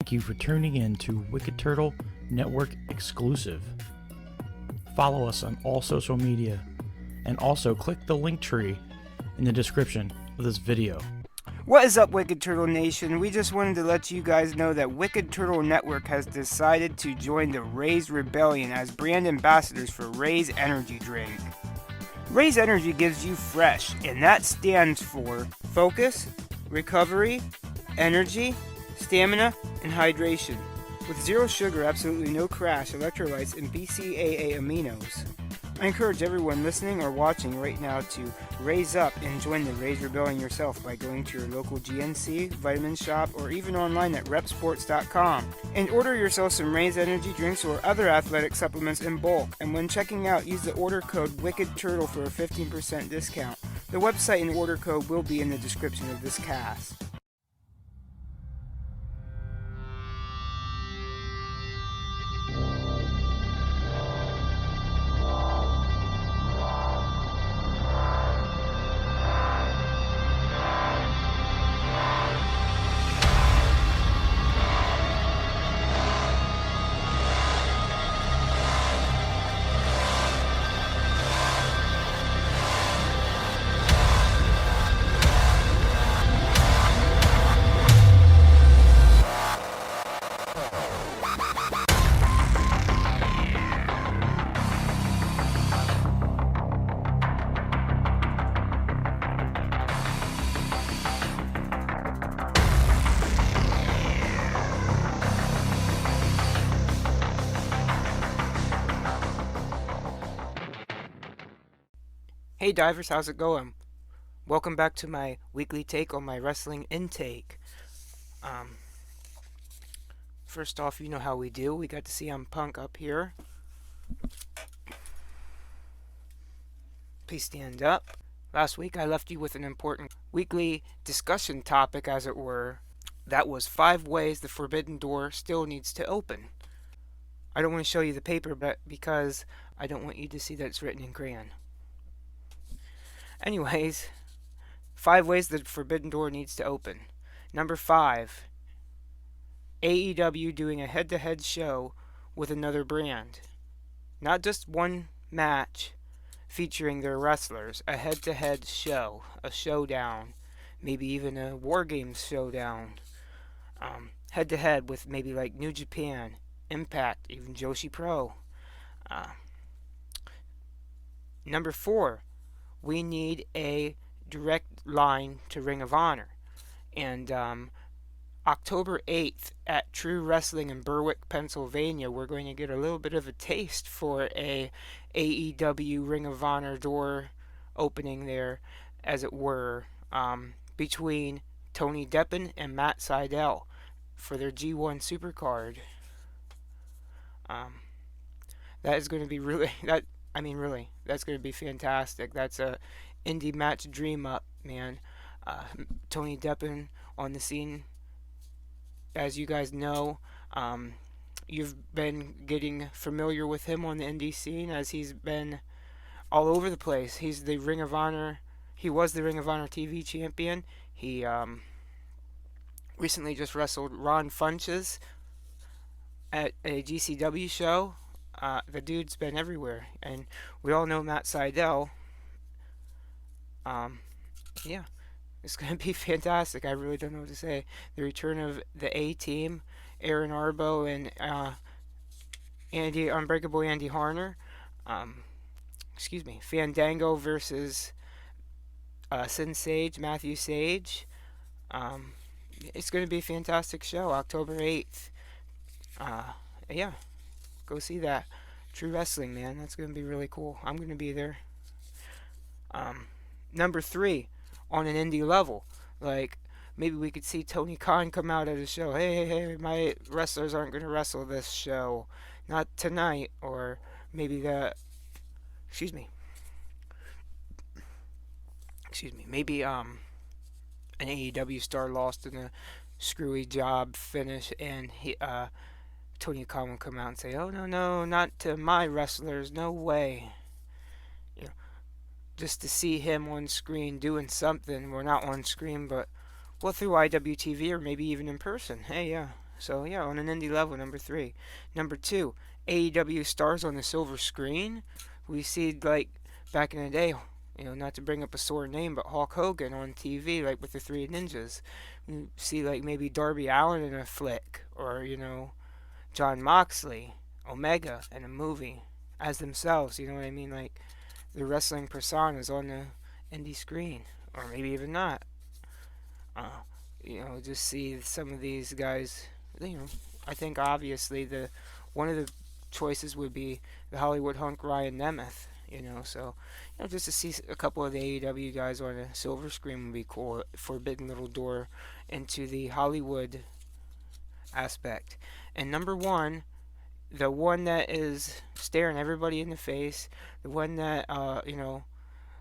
Thank you for tuning in to Wicked Turtle Network exclusive. Follow us on all social media and also click the link tree in the description of this video. What is up, Wicked Turtle Nation? We just wanted to let you guys know that Wicked Turtle Network has decided to join the Raise Rebellion as brand ambassadors for Raise Energy Drink. Raise Energy gives you fresh, and that stands for focus, recovery, energy, stamina, and hydration. With zero sugar, absolutely no crash, electrolytes, and BCAA aminos. I encourage everyone listening or watching right now to raise up and join the Raise Rebellion yourself by going to your local GNC, vitamin shop, or even online at repsports.com and order yourself some Raise energy drinks or other athletic supplements in bulk. And when checking out, use the order code WICKEDTURTLE for a 15% discount. The website and order code will be in the description of this cast. Hey divers, how's it going? Welcome back to my weekly take on my wrestling intake. First off, you know how we do. We got to see Punk up here. Please stand up. Last week I left you with an important weekly discussion topic, as it were. That was 5 ways the Forbidden Door still needs to open. I don't want to show you the paper, but because I don't want you to see that it's written in crayon. Anyways, 5 ways the Forbidden Door needs to open. Number 5, AEW doing a head-to-head show with another brand. Not just one match featuring their wrestlers, a head-to-head show, a showdown, maybe even a War Games showdown. Head-to-head with maybe like New Japan, Impact, even Joshi Pro. Number 4, we need a direct line to Ring of Honor. And October 8th at True Wrestling in Berwick, Pennsylvania, we're going to get a little bit of a taste for a AEW Ring of Honor door opening there, as it were, between Tony Deppen and Matt Sydal for their G1 Supercard. That is going to be really... that's going to be fantastic. That's a indie match dream up, man. Tony Deppen on the scene, as you guys know. You've been getting familiar with him on the indie scene as he's been all over the place. He's the Ring of Honor. He was the Ring of Honor TV champion. He recently just wrestled Ron Funches at a GCW show. The dude's been everywhere, and we all know Matt Sydal. Yeah, it's gonna be fantastic. I really don't know what to say. The return of the A-Team, Aaron Arbo and Unbreakable Andy Harner. Fandango versus Sin Sage, Matthew Sage. It's gonna be a fantastic show, October 8th. Yeah. Go see that. True Wrestling, man. That's going to be really cool. I'm going to be there. Number 3, on an indie level. Like, maybe we could see Tony Khan come out at a show. Hey, my wrestlers aren't going to wrestle this show. Not tonight. Or maybe maybe an AEW star lost in a screwy job finish, and Tony Khan will come out and say, "Oh no, not to my wrestlers, no way." Just to see him on screen doing something. We're not on screen, but well, through IWTV or maybe even in person. Hey, yeah, So yeah, on an indie level, number 3. Number 2, AEW stars on the silver screen. We see like back in the day, not to bring up a sore name, but Hulk Hogan on TV, like with the Three Ninjas. We see like maybe Darby Allin in a flick, or John Moxley, Omega in a movie as themselves. You know what I mean? Like the wrestling personas on the indie screen, or maybe even not. Just see some of these guys. I think obviously the one of the choices would be the Hollywood hunk Ryan Nemeth. So just to see a couple of the AEW guys on a silver screen would be cool. Forbidden little door into the Hollywood aspect. And number 1, the one that is staring everybody in the face, the one that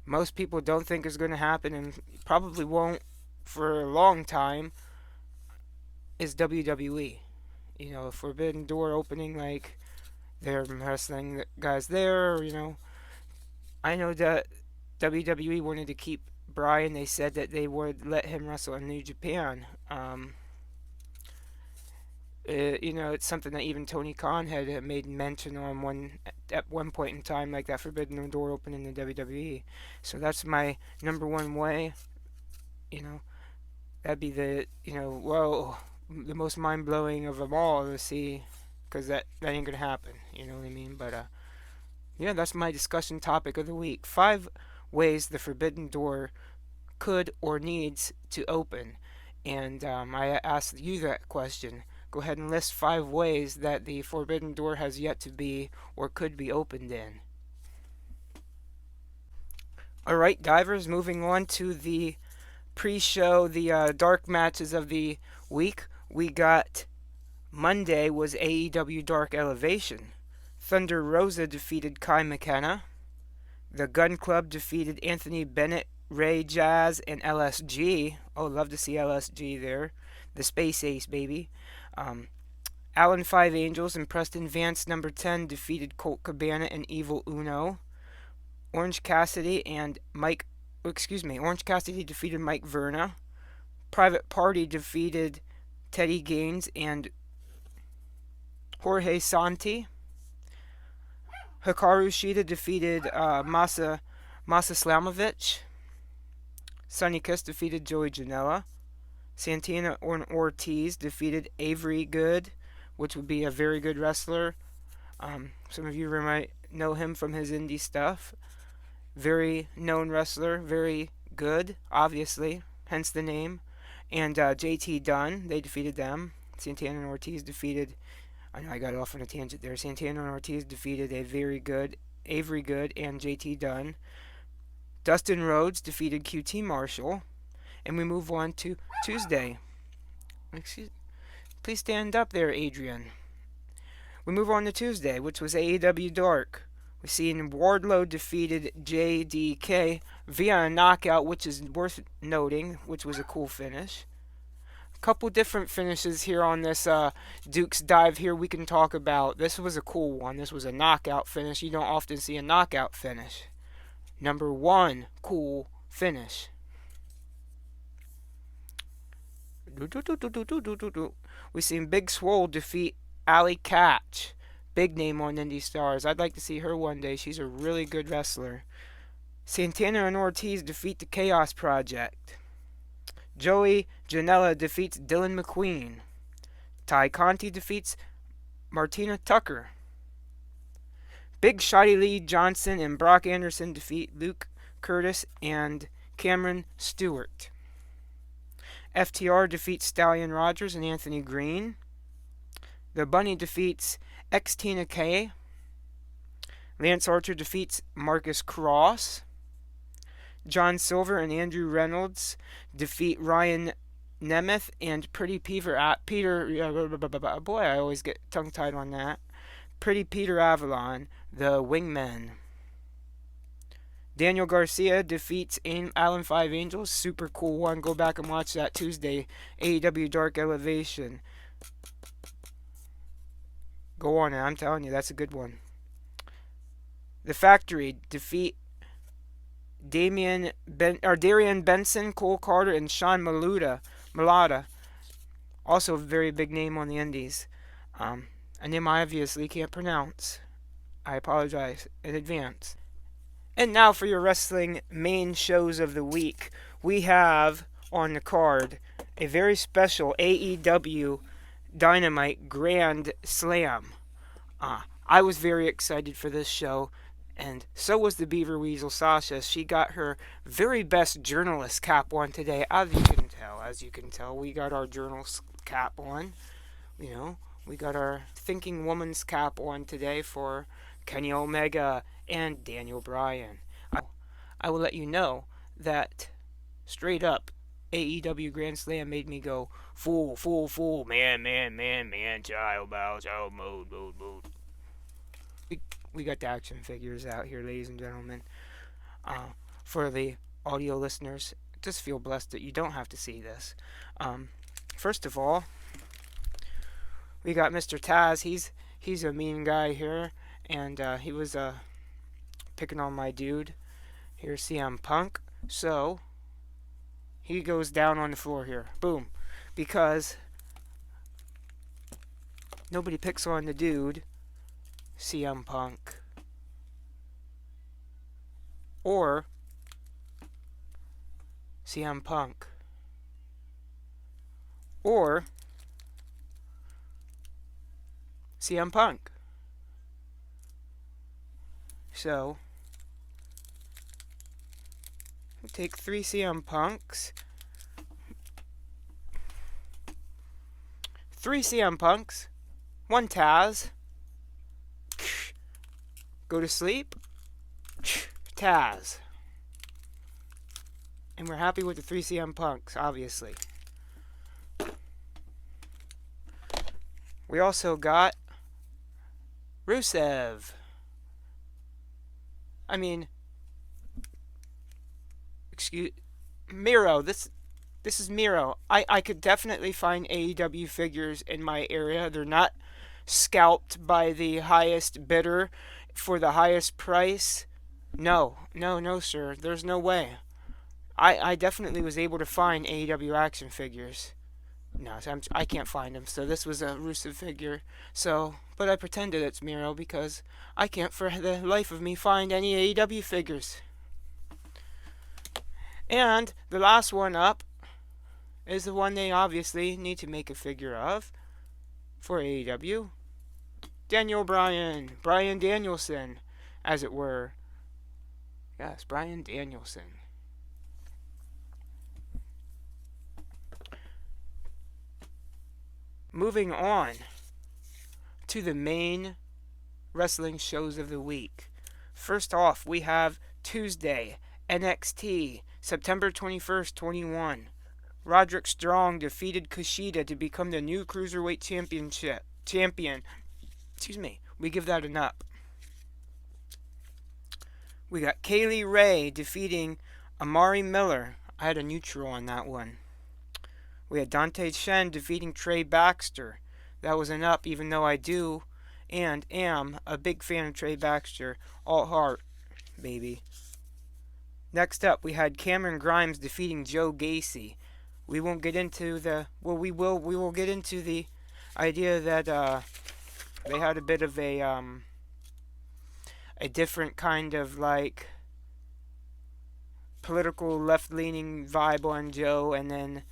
most people don't think is going to happen and probably won't for a long time, is WWE. Forbidden door opening, like they're wrestling guys there. I know that WWE wanted to keep Bryan. They said that they would let him wrestle in New Japan. It's something that even Tony Khan had made mention on at one point in time, like that forbidden door opening in the WWE. So that's my number 1 way. That'd be the the most mind blowing of them all to see, because that ain't gonna happen. You know what I mean? But that's my discussion topic of the week. 5 ways the forbidden door could or needs to open, and I asked you that question. Go ahead and list 5 ways that the forbidden door has yet to be or could be opened in. Alright, divers, moving on to the pre-show, the dark matches of the week. We got Monday was AEW Dark Elevation. Thunder Rosa defeated Kai McKenna. The Gun Club defeated Anthony Bennett, Ray Jazz, and LSG. Oh, love to see LSG there. The Space Ace, baby. Allen 5 Angels and Preston Vance, number 10, defeated Colt Cabana and Evil Uno. Orange Cassidy defeated Mike Verna. Private Party defeated Teddy Gaines and Jorge Santi. Hikaru Shida defeated Masa Slamovich. Sonny Kiss defeated Joey Janela. Santana Ortiz defeated Avery Good, which would be a very good wrestler. Some of you might know him from his indie stuff. Very known wrestler, very good, obviously, hence the name. And JT Dunn, they defeated them. Santana and Ortiz defeated, I know I got off on a tangent there. Santana and Ortiz defeated a very good Avery Good and JT Dunn. Dustin Rhodes defeated QT Marshall. And we move on to Tuesday. Please stand up there, Adrian. We move on to Tuesday, which was AEW Dark. We seen Wardlow defeated JDK via a knockout, which is worth noting, which was a cool finish. A couple different finishes here on this Duke's Dive here we can talk about. This was a cool one. This was a knockout finish. You don't often see a knockout finish. Number 1, cool finish. We seen Big Swole defeat Allie Katch. Big name on Indie Stars. I'd like to see her one day. She's a really good wrestler. Santana and Ortiz defeat the Chaos Project. Joey Janela defeats Dylan McQueen. Ty Conti defeats Martina Tucker. Big Shotty Lee Johnson and Brock Anderson defeat Luke Curtis and Cameron Stewart. FTR defeats Stallion Rogers and Anthony Green. The Bunny defeats Tina K. Lance Archer defeats Marcus Cross. John Silver and Andrew Reynolds defeat Ryan Nemeth and Pretty Peter. Boy, I always get tongue-tied on that. Pretty Peter Avalon, the Wingmen. Daniel Garcia defeats Allen 5 Angels. Super cool one. Go back and watch that Tuesday. AEW Dark Elevation. Go on, I'm telling you, that's a good one. The Factory defeat Darian Benson, Cole Carter, and Sean Malata. Also a very big name on the indies. A name I obviously can't pronounce. I apologize in advance. And now for your wrestling main shows of the week. We have on the card a very special AEW Dynamite Grand Slam. I was very excited for this show, and so was the Beaver Weasel Sasha. She got her very best journalist cap on today, as you can tell. As you can tell, we got our journalist cap on. You know, we got our thinking woman's cap on today for Kenny Omega and Daniel Bryan. I will let you know that straight up, AEW Grand Slam made me go fool, fool, fool, man, man, man, man, child, bow, child, mode. We got the action figures out here, ladies and gentlemen. For the audio listeners, just feel blessed that you don't have to see this. First of all, we got Mr. Taz. He's a mean guy here, and he was picking on my dude. Here's CM Punk. So he goes down on the floor here. Boom. Because nobody picks on the dude, CM Punk. Or CM Punk. Or CM Punk. So we'll take 3 CM Punks. 3 CM Punks. 1 Taz. Go to sleep. Taz. And we're happy with the 3 CM Punks, obviously. We also got Rusev. I mean, Miro. This is Miro. I could definitely find AEW figures in my area. They're not scalped by the highest bidder for the highest price. No, sir. There's no way. I definitely was able to find AEW action figures. No, I can't find them. So this was a Rusev figure. But I pretended it's Miro because I can't for the life of me find any AEW figures. And the last one up is the one they obviously need to make a figure of for AEW. Daniel Bryan. Bryan Danielson, as it were. Yes, Bryan Danielson. Moving on to the main wrestling shows of the week. First off, we have Tuesday, NXT, September 21st, 21. Roderick Strong defeated Kushida to become the new Cruiserweight champion. We give that an up. We got Kaylee Ray defeating Amari Miller. I had a neutral on that one. We had Dante Shen defeating Trey Baxter. That was an up, even though I do and am a big fan of Trey Baxter. All heart, baby. Next up, we had Cameron Grimes defeating Joe Gacy. We won't get into we will get into the idea that they had a bit of a different kind of like political left-leaning vibe on Joe, and then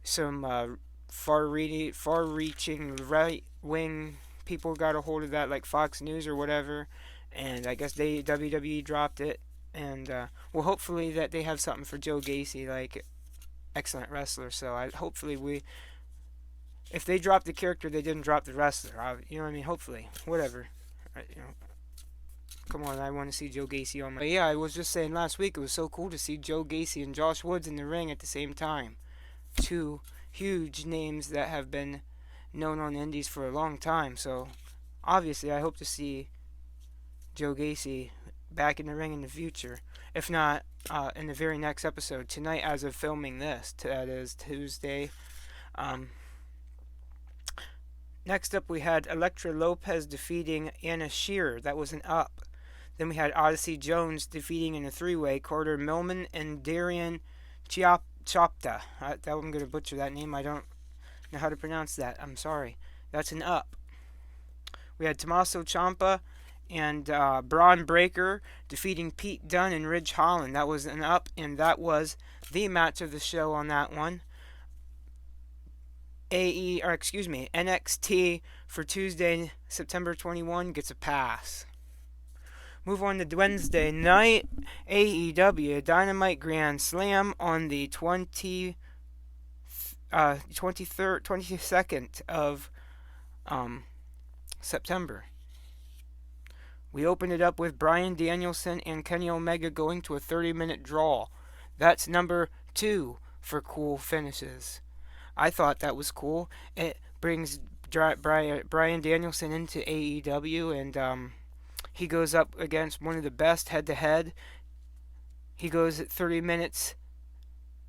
some far-reaching right-wing people got a hold of that, like Fox News or whatever, and I guess WWE dropped it. And hopefully that they have something for Joe Gacy, like excellent wrestler. So if they dropped the character, they didn't drop the wrestler. You know what I mean? Hopefully, whatever. Come on, I want to see Joe Gacy on my. But yeah, I was just saying last week it was so cool to see Joe Gacy and Josh Woods in the ring at the same time. 2 huge names that have been known on the indies for a long time. So obviously, I hope to see Joe Gacy back in the ring in the future. If not, in the very next episode. Tonight, as of filming this, that is Tuesday. Next up, we had Elektra Lopez defeating Anna Shearer. That was an up. Then we had Odyssey Jones defeating in a 3-way Carter Millman and Darian Chopta. I'm going to butcher that name. I don't know how to pronounce that. I'm sorry. That's an up. We had Tommaso Ciampa and Braun Breaker defeating Pete Dunne and Ridge Holland. That was an up, and that was the match of the show on that one. NXT for Tuesday, September 21 gets a pass. Move on to Wednesday night. AEW Dynamite Grand Slam on the 22nd of September. We opened it up with Bryan Danielson and Kenny Omega going to a 30-minute draw. That's number 2 for cool finishes. I thought that was cool. It brings Bryan Danielson into AEW, and he goes up against one of the best head-to-head. He goes at 30 minutes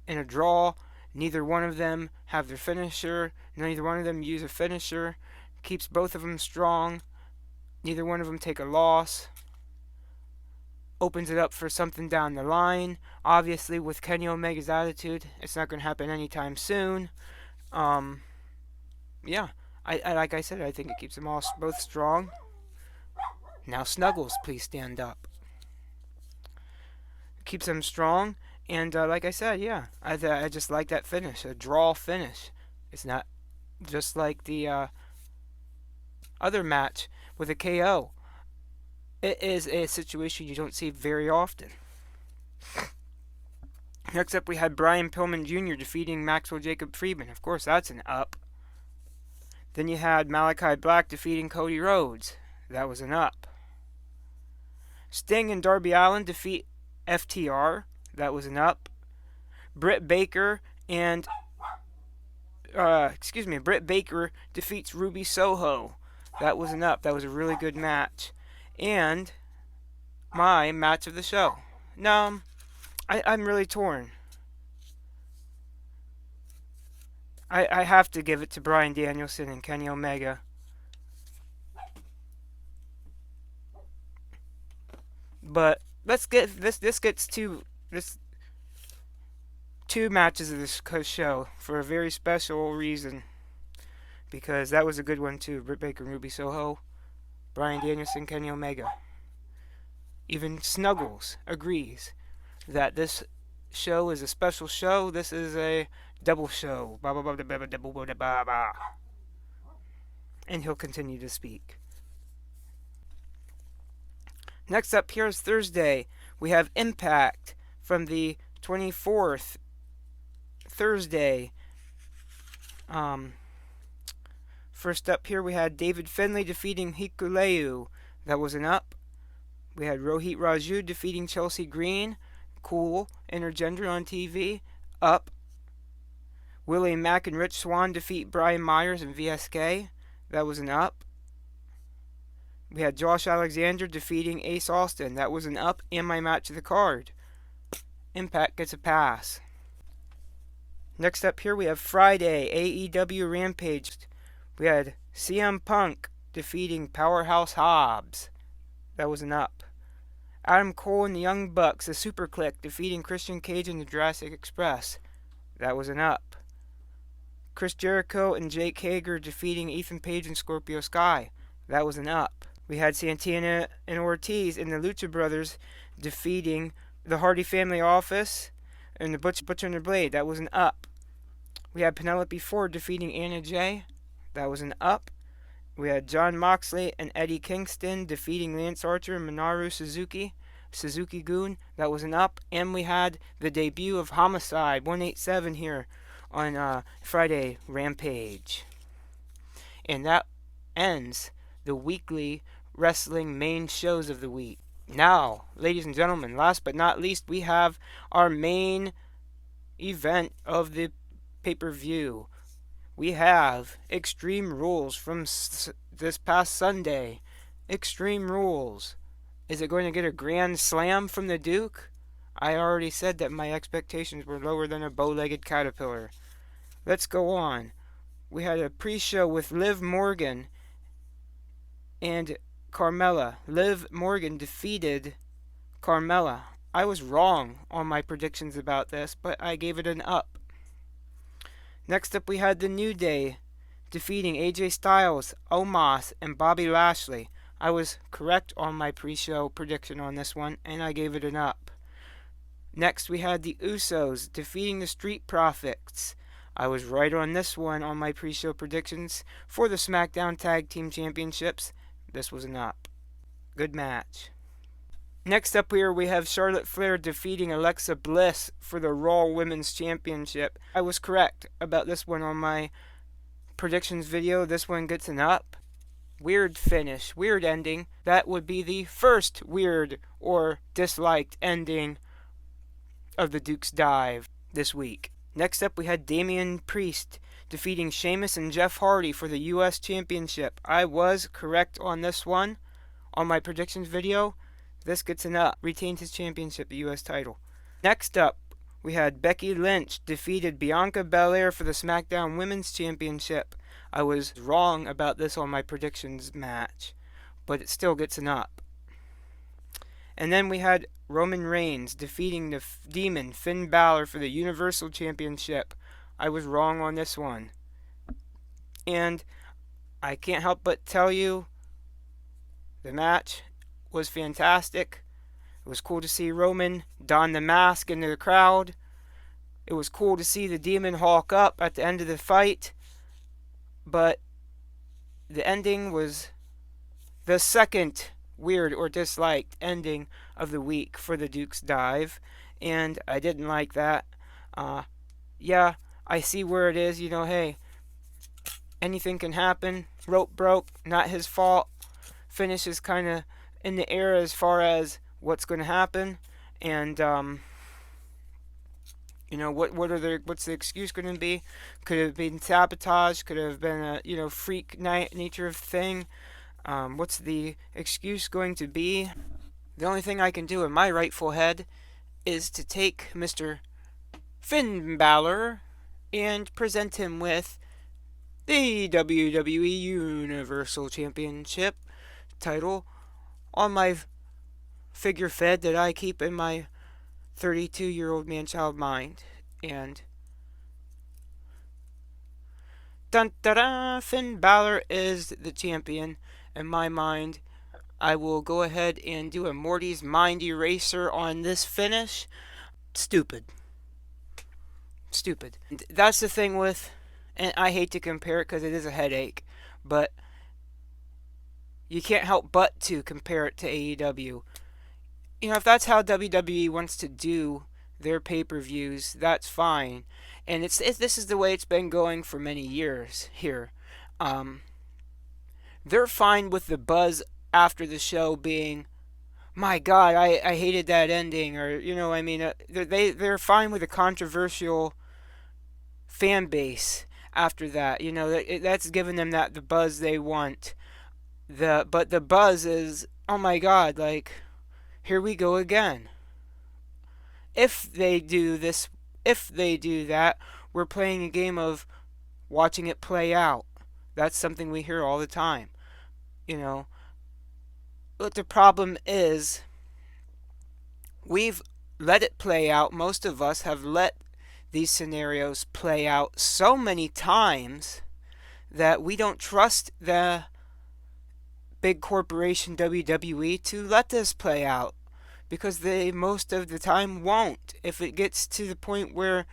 in a draw. Neither one of them have their finisher. Neither one of them use a finisher. Keeps both of them strong. Neither one of them take a loss. Opens it up for something down the line. Obviously, with Kenny Omega's attitude, it's not going to happen anytime soon. Yeah, I like I said, I think it keeps them all both strong. Now Snuggles, please stand up. Keeps them strong, and like I said, yeah, I just like that finish, a draw finish. It's not just like the other match with a KO. It is a situation you don't see very often. Next up, we had Brian Pillman Jr. defeating Maxwell Jacob Friedman. Of course, that's an up. Then you had Malachi Black defeating Cody Rhodes. That was an up. Sting and Darby Allin defeat FTR. That was an up. Britt Baker defeats Ruby Soho. That was an up. That was a really good match. And my match of the show. No, I'm really torn. I have to give it to Bryan Danielson and Kenny Omega. But let's get this gets to this 2 matches of this show for a very special reason, because that was a good one too. Britt Baker and Ruby Soho, Bryan Danielson, Kenny Omega. Even Snuggles agrees that this show is a special show. This is a double show. And he'll continue to speak. Next up, here is Thursday. We have Impact from the 24th, Thursday. First up here, we had David Finlay defeating Hikuleu. That was an up. We had Rohit Raju defeating Chelsea Green. Cool. Intergender on TV. Up. Willie Mack and Rich Swann defeat Brian Myers and VSK. That was an up. We had Josh Alexander defeating Ace Austin. That was an up, and my match of the card. Impact gets a pass. Next up here, we have Friday, AEW Rampage. We had CM Punk defeating Powerhouse Hobbs. That was an up. Adam Cole and the Young Bucks, the Super Click, defeating Christian Cage and the Jurassic Express. That was an up. Chris Jericho and Jake Hager defeating Ethan Page and Scorpio Sky. That was an up. We had Santana and Ortiz and the Lucha Brothers defeating the Hardy Family Office and the Butcher and the Blade. That was an up. We had Penelope Ford defeating Anna Jay. That was an up. We had Jon Moxley and Eddie Kingston defeating Lance Archer and Minoru Suzuki-gun. That was an up. And we had the debut of Homicide 187 here on Friday Rampage. And that ends the weekly wrestling main shows of the week. Now, ladies and gentlemen, last but not least, we have our main event of the pay-per-view. We have Extreme Rules from this past Sunday. Extreme Rules. Is it going to get a grand slam from the Duke? I already said that my expectations were lower than a bow-legged caterpillar. Let's go on. We had a pre-show with Liv Morgan and Carmella. Liv Morgan defeated Carmella. I was wrong on my predictions about this, but I gave it an up. Next up we had The New Day defeating AJ Styles, Omos, and Bobby Lashley. I was correct on my pre-show prediction on this one, and I gave it an up. Next we had the Usos defeating the Street Profits. I was right on this one on my pre-show predictions for the SmackDown Tag Team Championships. This was an up. Good match. Next up here we have Charlotte Flair defeating Alexa Bliss for the Raw Women's Championship. I was correct about this one on my predictions video. This one gets an up. Weird finish, weird ending. That would be the first weird or disliked ending of the Duke's Dive this week. Next up we had Damian Priest defeating Sheamus and Jeff Hardy for the US Championship. I was correct on this one on my predictions video. This gets an up. Retains his championship, the US title. Next up we had Becky Lynch defeated Bianca Belair for the SmackDown Women's Championship. I was wrong about this on my predictions match, but it still gets an up. And then we had Roman Reigns defeating the Demon Finn Balor for the Universal Championship. I was wrong on this one. And I can't help but tell you, the match was fantastic. It was cool to see Roman don the mask into the crowd. It was cool to see the Demon Hulk up at the end of the fight. But the ending was the second weird or disliked ending of the week for the Duke's Dive, and I didn't like that. Yeah, I see where it is, hey, anything can happen. Rope broke, not his fault. Finish is kind of in the air as far as what's going to happen, and what's the excuse going to be? Could it have been sabotage? Could it have been a freak nature of thing? What's the excuse going to be? The only thing I can do in my rightful head is to take Mr. Finn Balor and present him with the WWE Universal Championship title on my figure fed that I keep in my 32-year-old man-child mind. And dun-da-da, Finn Balor is the champion. In my mind, I will go ahead and do a Morty's Mind Eraser on this finish. Stupid. And that's the thing with, and I hate to compare it because it is a headache, but you can't help but to compare it to AEW. If that's how WWE wants to do their pay-per-views, that's fine. And this is the way it's been going for many years here. They're fine with the buzz after the show being, my God, I hated that ending, or they're fine with a controversial fan base after that. That's giving them the buzz they want. But the buzz is, oh my God, here we go again. If they do that, we're playing a game of watching it play out. That's something we hear all the time. But the problem is, we've let it play out. Most of us have let these scenarios play out so many times that we don't trust the big corporation WWE to let this play out, because they most of the time won't. If it gets to the point where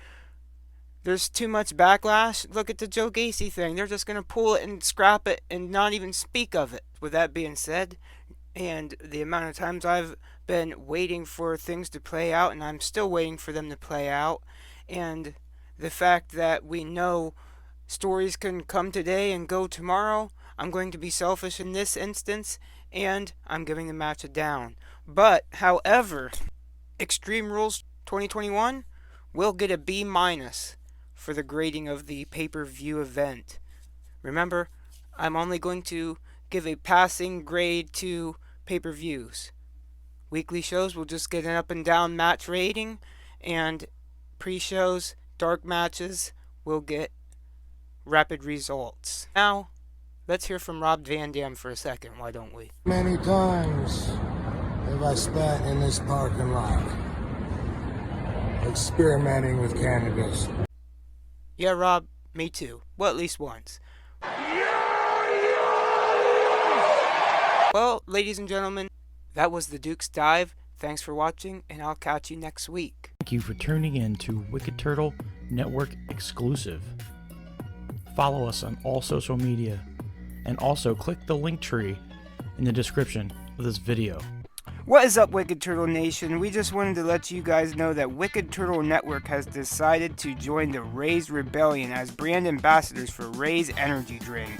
there's too much backlash, look at the Joe Gacy thing. They're just going to pull it and scrap it and not even speak of it. With that being said, and the amount of times I've been waiting for things to play out, and I'm still waiting for them to play out, and the fact that we know stories can come today and go tomorrow, I'm going to be selfish in this instance, and I'm giving the match a down. But, however, Extreme Rules 2021 will get a B- for the grading of the pay-per-view event. Remember, I'm only going to give a passing grade to pay-per-views. Weekly shows will just get an up and down match rating, and pre-shows, dark matches, will get rapid results. Now, let's hear from Rob Van Dam for a second, why don't we? Many times have I spent in this parking lot experimenting with cannabis. Yeah, Rob, Me too. Well, at least once. Well, ladies and gentlemen, that was the Duke's Dive. Thanks for watching, and I'll catch you next week. Thank you for tuning in to Wicked Turtle Network exclusive. Follow us on all social media, and also click the link tree in the description of this video. What is up, Wicked Turtle Nation? We just wanted to let you guys know that Wicked Turtle Network has decided to join the Rays Rebellion as brand ambassadors for Rays Energy Drink.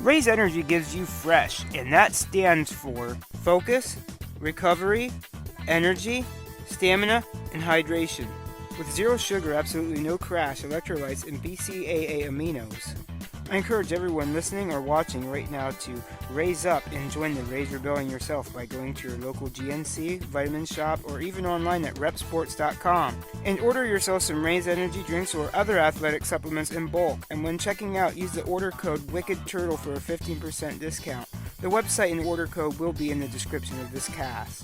Rays Energy gives you fresh, and that stands for focus, recovery, energy, stamina, and hydration. With zero sugar, absolutely no crash, electrolytes, and BCAA aminos. I encourage everyone listening or watching right now to raise up and join the Rays Rebellion yourself by going to your local GNC, vitamin shop, or even online at repsports.com and order yourself some Rays energy drinks or other athletic supplements in bulk. And when checking out, use the order code WICKEDTURTLE for a 15% discount. The website and order code will be in the description of this cast.